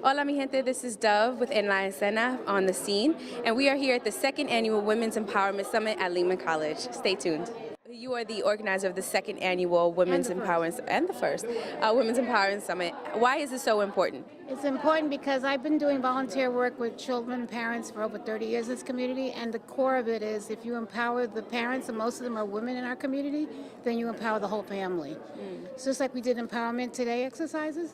Hola, mi gente. This is Dove with En La Escena on the scene, and we are here at the second annual Women's Empowerment Summit at Lehman College. Stay tuned. You are the organizer of the second annual Women's Empowerment and the first Women's Empowerment Summit. Why is this so important? It's important because I've been doing volunteer work with children and parents for over 30 years in this community, and the core of it is if you empower the parents, and most of them are women in our community, then you empower the whole family. So just like we did Empowerment Today exercises,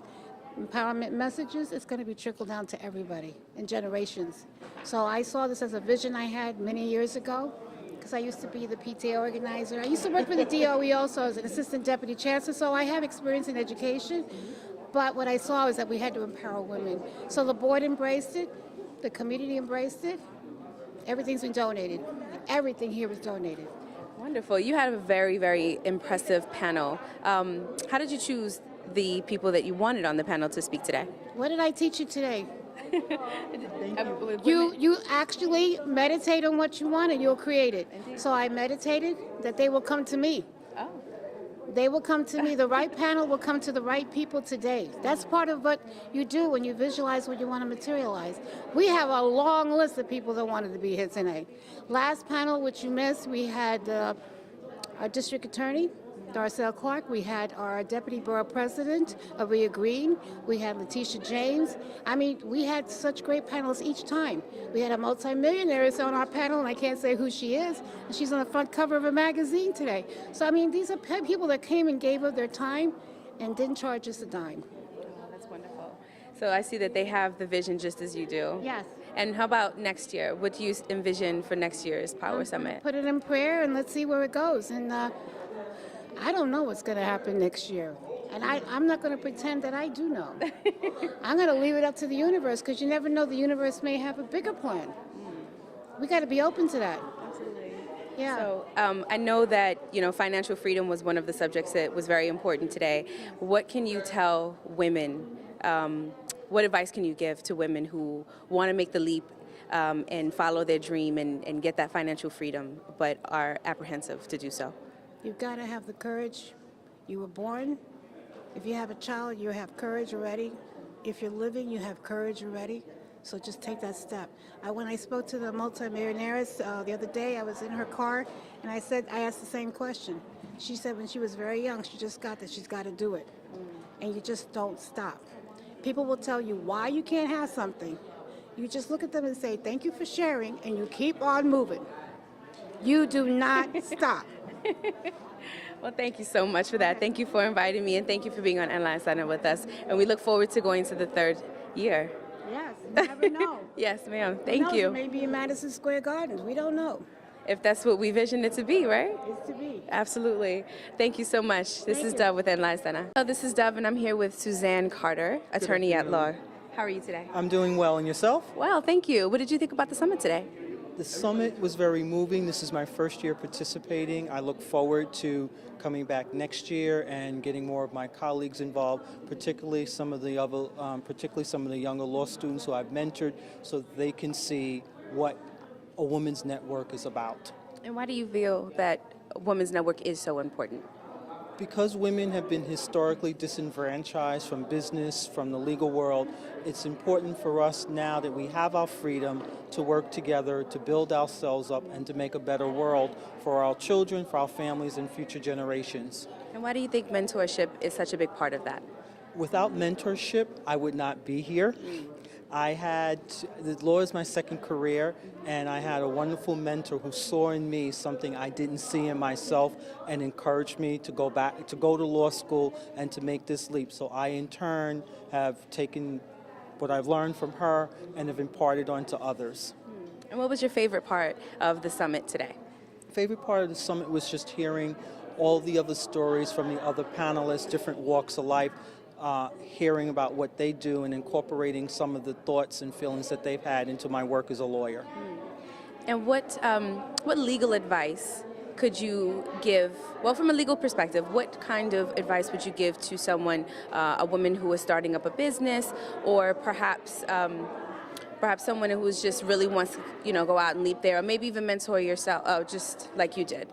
empowerment messages, it's going to be trickled down to everybody in generations. So I saw this as a vision I had many years ago, because I used to be the PTA organizer. I used to work for the DOE also as an assistant deputy chancellor, so I have experience in education. But what I saw was that we had to empower women. So the board embraced it, the community embraced it, everything's been donated. Everything here was donated. Wonderful. You had a very, very impressive panel. How did you choose the people that you wanted on the panel to speak today? What did I teach you today? You actually meditate on what you want and you'll create it. So I meditated that they will come to me. Oh. They will come to me. The right panel will come to the right people today. That's part of what you do when you visualize what you want to materialize. We have a long list of people that wanted to be here tonight. Last panel, which you missed, we had our district attorney, Darcel Clark. We had our deputy borough president, Aria Green. We had Letitia James. I mean, we had such great panels each time. We had a multimillionaire on our panel, and I can't say who she is. And she's on the front cover of a magazine today. So, I mean, these are people that came and gave up their time and didn't charge us a dime. Oh, that's wonderful. So I see that they have the vision just as you do. Yes. And how about next year? What do you envision for next year's Power Summit? Put it in prayer, and let's see where it goes. And I don't know what's going to happen next year. And I'm not going to pretend that I do know. I'm going to leave it up to the universe, because you never know, the universe may have a bigger plan. We got to be open to that. Absolutely. Yeah. So I know that financial freedom was one of the subjects that was very important today. What can you tell women? What advice can you give to women who want to make the leap and follow their dream and get that financial freedom, but are apprehensive to do so? You've got to have the courage. You were born. If you have a child, you have courage already. If you're living, you have courage already. So just take that step. When I spoke to the multimillionaires the other day, I was in her car, and I asked the same question. She said when she was very young, she just got that she's got to do it. And you just don't stop. People will tell you why you can't have something. You just look at them and say, thank you for sharing, and you keep on moving. You do not stop. Well, thank you so much for that. Thank you for inviting me, and thank you for being on En La Escena with us. And we look forward to going to the third year. Yes, you never know. Yes, ma'am. Thank you. Maybe in Madison Square Gardens. We don't know. If that's what we vision it to be, right? It's to be. Absolutely. Thank you so much. This is Dove with En La Escena. Oh, this is Dove, and I'm here with Suzanne Carter, attorney at law. How are you today? I'm doing well. And yourself? Well, thank you. What did you think about the summit today? The summit was very moving. This is my first year participating. I look forward to coming back next year and getting more of my colleagues involved, particularly some of the younger law students who I've mentored, so that they can see what a women's network is about. And why do you feel that a women's network is so important? Because women have been historically disenfranchised from business, from the legal world, it's important for us now that we have our freedom to work together, to build ourselves up, and to make a better world for our children, for our families, and future generations. And why do you think mentorship is such a big part of that? Without mentorship, I would not be here. The law is my second career, and I had a wonderful mentor who saw in me something I didn't see in myself and encouraged me to go to law school and to make this leap. So I, in turn, have taken what I've learned from her and have imparted on to others. And what was your favorite part of the summit today? Favorite part of the summit was just hearing all the other stories from the other panelists, different walks of life, hearing about what they do and incorporating some of the thoughts and feelings that they've had into my work as a lawyer. And what legal advice could you give, well, from a legal perspective, what kind of advice would you give to someone, a woman who is starting up a business, or perhaps someone who just really wants to, go out and leap there, or maybe even mentor yourself, just like you did?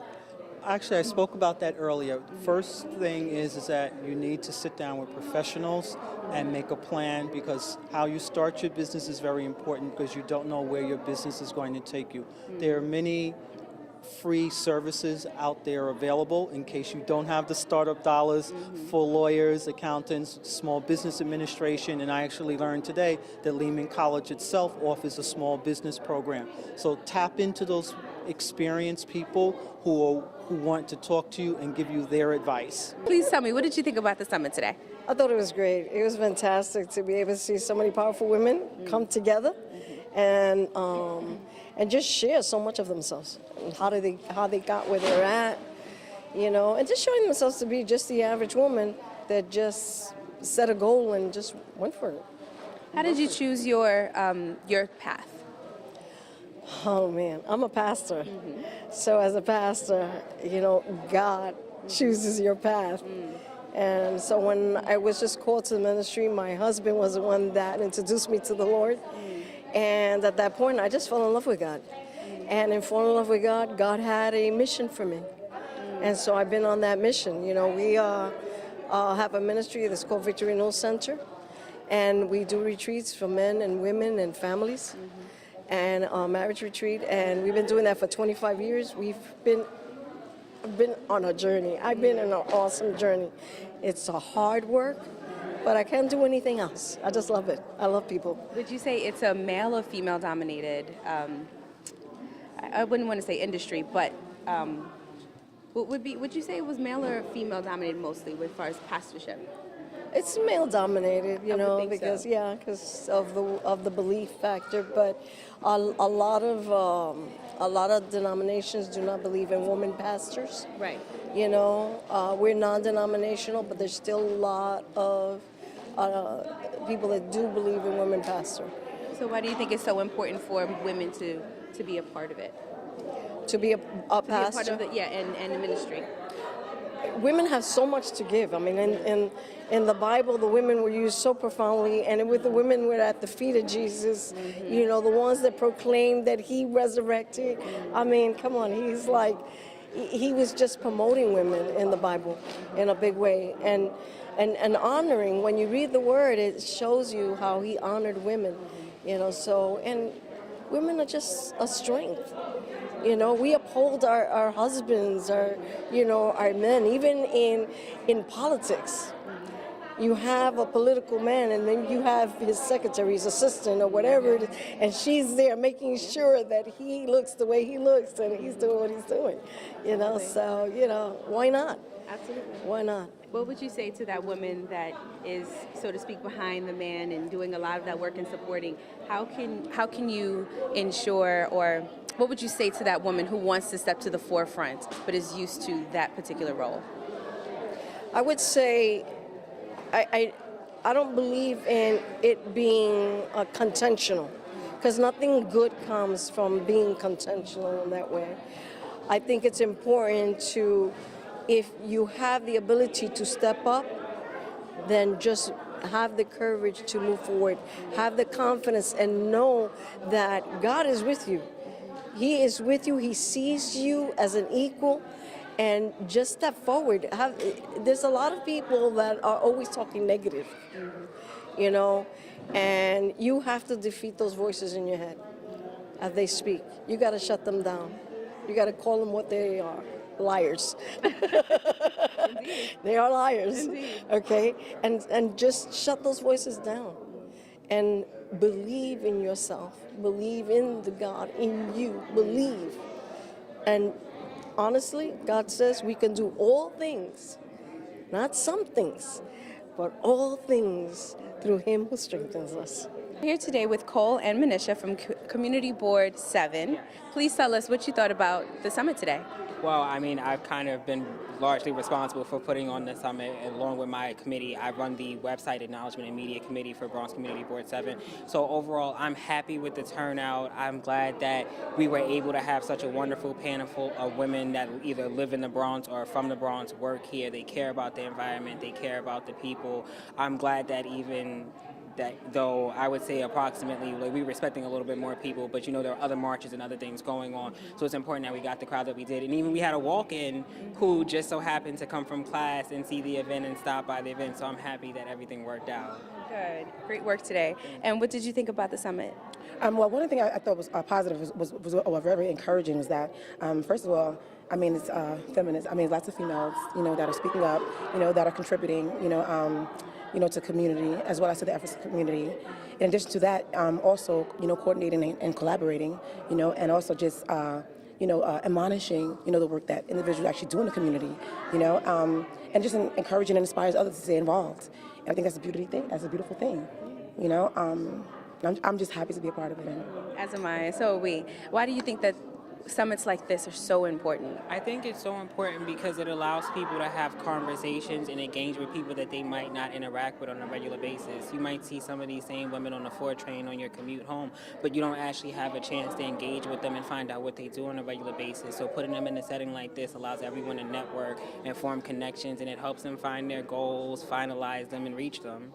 Actually, I spoke about that earlier. First thing is that you need to sit down with professionals and make a plan, because how you start your business is very important, because you don't know where your business is going to take you. There are many free services out there available in case you don't have the startup dollars for lawyers, accountants, small business administration, and I actually learned today that Lehman College itself offers a small business program. So tap into those experienced people who want to talk to you and give you their advice. Please tell me, what did you think about the summit today? I thought it was great. It was fantastic to be able to see so many powerful women come together and just share so much of themselves, and how they got where they're at, and just showing themselves to be just the average woman that just set a goal and just went for it. How did you choose your path? Oh man, I'm a pastor. So as a pastor, God chooses your path. And so when I was just called to the ministry, my husband was the one that introduced me to the Lord. And at that point, I just fell in love with God. And in falling in love with God, God had a mission for me. And so I've been on that mission. We have a ministry that's called Victory Renewal Center. And we do retreats for men and women and families. And a marriage retreat. And we've been doing that for 25 years. I've been on a journey. I've been on an awesome journey. It's a hard work, but I can't do anything else. I just love it. I love people. Would you say it's a male or female dominated, I wouldn't want to say industry, but would you say it was male or female dominated mostly as far as pastorship? It's male dominated, because so. because of the belief factor. But a lot of denominations do not believe in women pastors. Right. We're non-denominational, but there's still a lot of people that do believe in women pastors. So why do you think it's so important for women to be a part of it? To be a pastor. To be a part of it, and the ministry. Women have so much to give. I mean, in the Bible, the women were used so profoundly, and with the women were at the feet of Jesus, the ones that proclaimed that he resurrected. I mean, come on, he was just promoting women in the Bible in a big way, and honoring. When you read the word, it shows you how he honored women, and women are just a strength. We uphold our husbands, our men, even in politics. You have a political man, and then you have his secretary's assistant or whatever it is, and she's there making sure that he looks the way he looks and he's doing what he's doing. So, why not? Absolutely. Why not? What would you say to that woman that is, so to speak, behind the man and doing a lot of that work and supporting? How can you ensure, or what would you say to that woman who wants to step to the forefront but is used to that particular role? I would say I don't believe in it being contentional, because nothing good comes from being contentional in that way. I think it's important to, if you have the ability to step up, then just have the courage to move forward, have the confidence, and know that God is with you. He is with you. He sees you as an equal, and just step forward. There's a lot of people that are always talking negative, and you have to defeat those voices in your head as they speak. You got to shut them down. You got to call them what they are. Liars. They are liars. Indeed. Okay? And just shut those voices down and believe in yourself. Believe in the God in you. Believe. And honestly, God says we can do all things, not some things, but all things through him who strengthens us. We're here today with Cole and Manisha from Community Board 7. Please tell us what you thought about the summit today. Well, I've kind of been largely responsible for putting on the summit along with my committee. I run the Website Acknowledgement and Media Committee for Bronx Community Board 7. So overall, I'm happy with the turnout. I'm glad that we were able to have such a wonderful panel of women that either live in the Bronx or from the Bronx, work here. They care about the environment. They care about the people. I'm glad that even that though I would say approximately, like, we were expecting a little bit more people, but there are other marches and other things going on. So it's important that we got the crowd that we did. And even we had a walk-in who just so happened to come from class and see the event and stop by the event. So I'm happy that everything worked out. Good. Great work today. And what did you think about the summit? Well, one thing I thought was positive was very encouraging was that, first of all, I mean, it's feminist. I mean, lots of females, that are speaking up, that are contributing, to community as well as to the efforts of the community. In addition to that, also, coordinating and collaborating, and also just, admonishing, the work that individuals actually do in the community, and just encouraging and inspires others to stay involved. And I think that's a beautiful thing. That's a beautiful thing, I'm just happy to be a part of it. As am I. So are we. Why do you think that summits like this are so important? I think it's so important because it allows people to have conversations and engage with people that they might not interact with on a regular basis. You might see some of these same women on the 4 train on your commute home, but you don't actually have a chance to engage with them and find out what they do on a regular basis. So putting them in a setting like this allows everyone to network and form connections, and it helps them find their goals, finalize them, and reach them.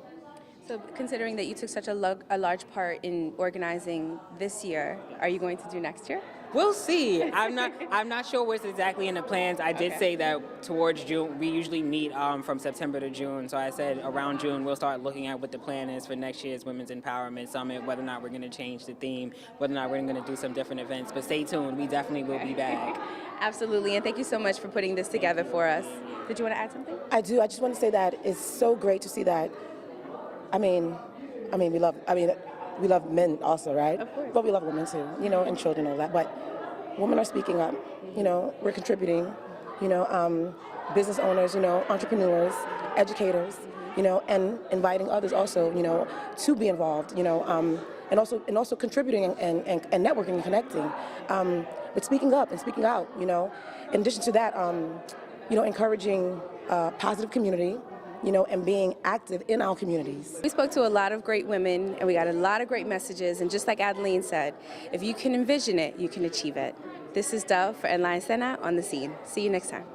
So considering that you took such a large part in organizing this year, are you going to do next year? We'll see. I'm not sure what's exactly in the plans. I did say that towards June, we usually meet from September to June. So I said around June, we'll start looking at what the plan is for next year's Women's Empowerment Summit, whether or not we're going to change the theme, whether or not we're going to do some different events. But stay tuned. We definitely will be back. Absolutely. And thank you so much for putting this together for us. Did you want to add something? I do. I just want to say that it's so great to see that. We love men also, right? Of course. But we love women too, and children and all that. But women are speaking up, we're contributing, business owners, entrepreneurs, educators, and inviting others also, to be involved, and also contributing and networking and connecting. But speaking up and speaking out, in addition to that, encouraging positive community, and being active in our communities. We spoke to a lot of great women, and we got a lot of great messages. And just like Adeline said, if you can envision it, you can achieve it. This is Dove for Enline Sena on The Scene. See you next time.